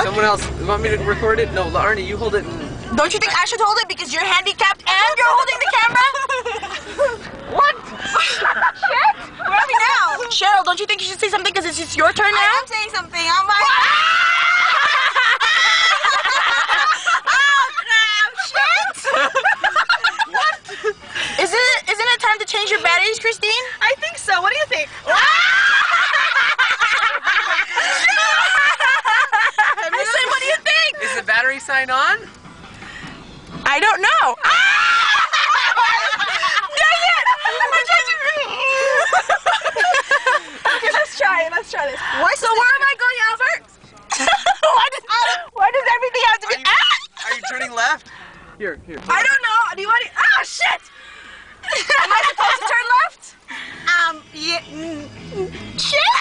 Someone else. You want me to record it? No, Arnie, you hold it. And... Don't you think I should hold it because you're handicapped and you're holding the camera? What? Shit! Where are we now? Cheryl, don't you think you should say something because it's your turn now? I'm saying something. I'm like... Isn't it time to change your batteries, Christine? I think so. What do you think? I said, what do you think? Is the battery sign on? I don't know. Dang it! Okay, let's try it. Let's try this. So where am I going out first? why does everything have to be... Are you turning left? Here. I don't know. Do you want to... Ah, shit! Am I supposed to turn left? Yeah. Shit!